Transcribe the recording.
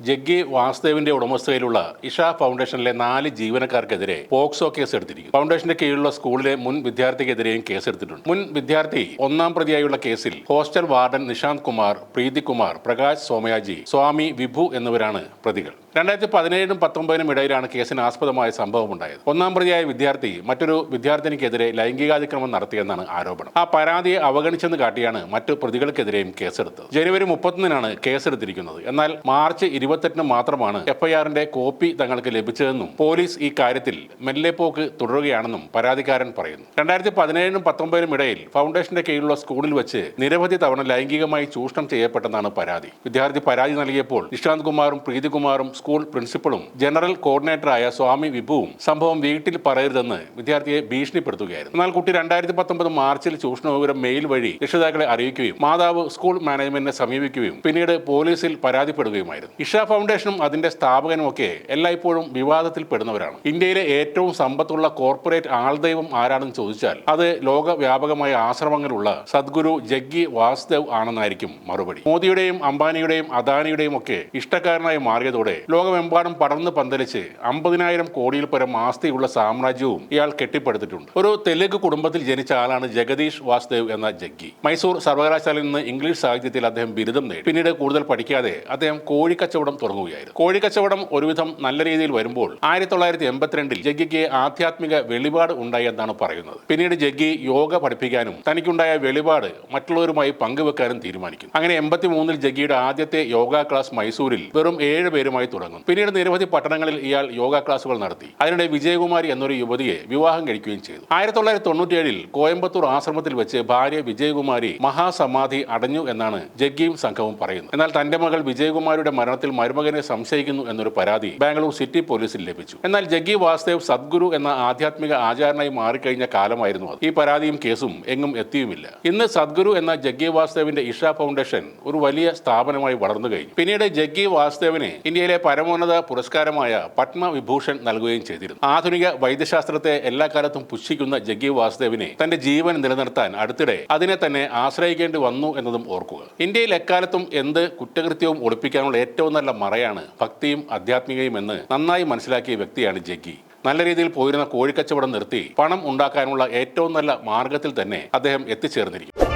ജഗ്ഗി വാസുദേവിന്റെ ഉടമസ്ഥതയിലുള്ള Isha ഫൗണ്ടേഷനിലെ 4 ജീവനക്കാർക്കെതിരെ POCSO case എടുത്തിരിക്കുന്നു. ഫൗണ്ടേഷന്റെ കീഴിലുള്ള സ്കൂളിലെ മുൻ വിദ്യാർത്ഥിക്കെതിരെയും കേസെടുത്തിട്ടുണ്ട്. മുൻ വിദ്യാർത്ഥി 1-ാം പ്രതിയായുള്ള കേസിൽ ഹോസ്റ്റൽ വാർഡൻ നിഷാന്ത് കുമാർ, പ്രീതി കുമാർ, പ്രകാശ് സോമയാജി, സ്വാമി വിഭു എന്നിവരാണ് പ്രതികൾ. 2017-നും 2019-നും ഇടയിലാണ് കേസിന് ആസ്പദമായ സംഭവമുണ്ടായത്. 1-ാം പ്രതിയായ വിദ്യാർത്ഥി മറ്റൊരു വിദ്യാർത്ഥിനിക്കെതിരെ ലൈംഗികാതിക്രമം നടത്തിയെന്നാണ് ആരോപണം. ആ പരാതിയെ അവഗണിച്ചെന്ന് കാട്ടിയാണ് മറ്റു പ്രതികൾക്കെതിരെയും കേസെടുത്തത്. ജനുവരി 30-നാണ് കേസെടുത്തിരിക്കുന്നത്. എന്നാൽ മാർച്ച് 28-ന് മാത്രമാണ് എഫ്ഐആറിന്റെ കോപ്പി തങ്ങൾക്ക് ലഭിച്ചതെന്നും പോലീസ് ഈ കാര്യത്തിൽ മെല്ലെപ്പോക്ക് തുടരുകയാണെന്നും പരാതിക്കാരൻ പറയുന്നു. 2017-നും 2019-നും ഇടയിൽ ഫൗണ്ടേഷന്റെ കീഴിലുള്ള സ്കൂളിൽ വെച്ച് നിരവധി തവണ ലൈംഗികമായി ചൂഷണം ചെയ്യപ്പെട്ടെന്നാണ് പരാതി. വിദ്യാർത്ഥി പരാതി നൽകിയപ്പോൾ നിഷാന്ത് കുമാറും പ്രീതി കുമാറും സ്കൂൾ പ്രിൻസിപ്പളും ജനറൽ കോർഡിനേറ്ററായ സ്വാമി വിഭുവും സംഭവം വീട്ടിൽ പറയരുതെന്ന് വിദ്യാർത്ഥിയെ ഭീഷണിപ്പെടുത്തുകയായിരുന്നു. എന്നാൽ കുട്ടി 2019 മാർച്ചിൽ ചൂഷണ വിവരം മെയിൽ വഴി രക്ഷിതാക്കളെ അറിയിക്കുകയും മാതാവ് സ്കൂൾ മാനേജ്മെന്റിനെ സമീപിക്കുകയും പിന്നീട് പോലീസിൽ പരാതിപ്പെടുകയുമായിരുന്നു. ഇഷ ഫൗണ്ടേഷനും അതിന്റെ സ്ഥാപകനുമൊക്കെ എല്ലായ്പ്പോഴും വിവാദത്തിൽപ്പെടുന്നവരാണ്. ഇന്ത്യയിലെ ഏറ്റവും സമ്പത്തുള്ള കോർപ്പറേറ്റ് ആൾദൈവം ആരാണെന്ന് ചോദിച്ചാൽ അത് ലോകവ്യാപകമായ ആശ്രമങ്ങളുള്ള സദ്ഗുരു ജഗ്ഗി വാസുദേവ് ആണെന്നായിരിക്കും മറുപടി. മോദിയുടെയും അംബാനിയുടെയും അദാനിയുടെയും ഒക്കെ ഇഷ്ടക്കാരനായി മാറിയതോടെ ലോകമെമ്പാടും പടർന്ന് പന്തലിച്ച് 50,000 കോടിയിൽ പരം ആസ്തിയുള്ള സാമ്രാജ്യവും ഇയാൾ കെട്ടിപ്പടുത്തിട്ടുണ്ട്. ഒരു തെലുങ്ക് കുടുംബത്തിൽ ജനിച്ച ആളാണ് ജഗദീഷ് വാസുദേവ് എന്ന ജഗ്ഗി. മൈസൂർ സർവകലാശാലയിൽ നിന്ന് ഇംഗ്ലീഷ് സാഹിത്യത്തിൽ അദ്ദേഹം ബിരുദം നേടി. പിന്നീട് കൂടുതൽ പഠിക്കാതെ അദ്ദേഹം കോഴിക്കച്ചവടം തുടങ്ങുകയായിരുന്നു. കോഴിക്കച്ചവടം ഒരുവിധം നല്ല രീതിയിൽ വരുമ്പോൾ 1982-ൽ ജഗ്ഗിക്ക് ആധ്യാത്മിക വെളിപാട് ഉണ്ടായി എന്നാണ് പറയുന്നത്. പിന്നീട് ജഗ്ഗി യോഗ പഠിപ്പിക്കാനും തനിക്കുണ്ടായ വെളിപാട് മറ്റുള്ളവരുമായി പങ്കുവെക്കാനും തീരുമാനിക്കുന്നു. അങ്ങനെ 83-ൽ ജഗ്ഗിയുടെ ആദ്യത്തെ യോഗ ക്ലാസ് മൈസൂരിൽ വെറും 7 പേരുമായി തുടങ്ങും. പിന്നീട് നിരവധി പട്ടണങ്ങളിൽ ഇയാൾ യോഗ ക്ലാസുകൾ നടത്തി. അതിനിടെ വിജയകുമാരി എന്നൊരു യുവതിയെ വിവാഹം കഴിക്കുകയും ചെയ്തു. 1997-ൽ കോയമ്പത്തൂർ ആശ്രമത്തിൽ വെച്ച് ഭാര്യ വിജയകുമാരി മഹാസമാധി അടഞ്ഞു എന്നാണ് ജഗ്ഗിയും സംഘവും പറയുന്നത്. എന്നാൽ തന്റെ മകൾ വിജയകുമാരിയുടെ മരണത്തിൽ മരുമകനെ സംശയിക്കുന്നു എന്നൊരു പരാതി ബാംഗ്ലൂർ സിറ്റി പോലീസിൽ ലഭിച്ചു. എന്നാൽ ജഗ്ഗി വാസുദേവ് സദ്ഗുരു എന്ന ആധ്യാത്മിക ആചാരനായി മാറിക്കഴിഞ്ഞ കാലമായിരുന്നു അത്. ഈ പരാതിയും കേസും എങ്ങും എത്തിയുമില്ല. ഇന്ന് സദ്ഗുരു എന്ന ജഗ്ഗി വാസുദേവിന്റെ ഇഷ ഫൗണ്ടേഷൻ ഒരു വലിയ സ്ഥാപനമായി വളർന്നു കഴിഞ്ഞു. പിന്നീട് ജഗ്ഗി വാസുദേവിന് ഇന്ത്യയിലെ പരമോന്നത പുരസ്കാരമായ പത്മവിഭൂഷൺ നൽകുകയും ചെയ്തിരുന്നു. ആധുനിക വൈദ്യശാസ്ത്രത്തെ എല്ലാ കാലത്തും പുച്ഛിക്കുന്ന ജഗ്ഗി വാസുദേവിനെ തന്റെ ജീവൻ നിലനിർത്താൻ അടുത്തിടെ അതിനെ തന്നെ ആശ്രയിക്കേണ്ടി വന്നു എന്നതും ഓർക്കുക. ഇന്ത്യയിൽ എക്കാലത്തും എന്ത് കുറ്റകൃത്യവും ഒളിപ്പിക്കാനുള്ള ഏറ്റവും നല്ല മറയാണ് ഭക്തിയും ആധ്യാത്മികയും എന്ന് നന്നായി മനസ്സിലാക്കിയ വ്യക്തിയാണ് ജഗ്ഗി. നല്ല രീതിയിൽ പോയിരുന്ന കോഴിക്കച്ചവടം നിർത്തി പണം ഉണ്ടാക്കാനുള്ള ഏറ്റവും നല്ല മാർഗത്തിൽ തന്നെ അദ്ദേഹം എത്തിച്ചേർന്നിരിക്കും.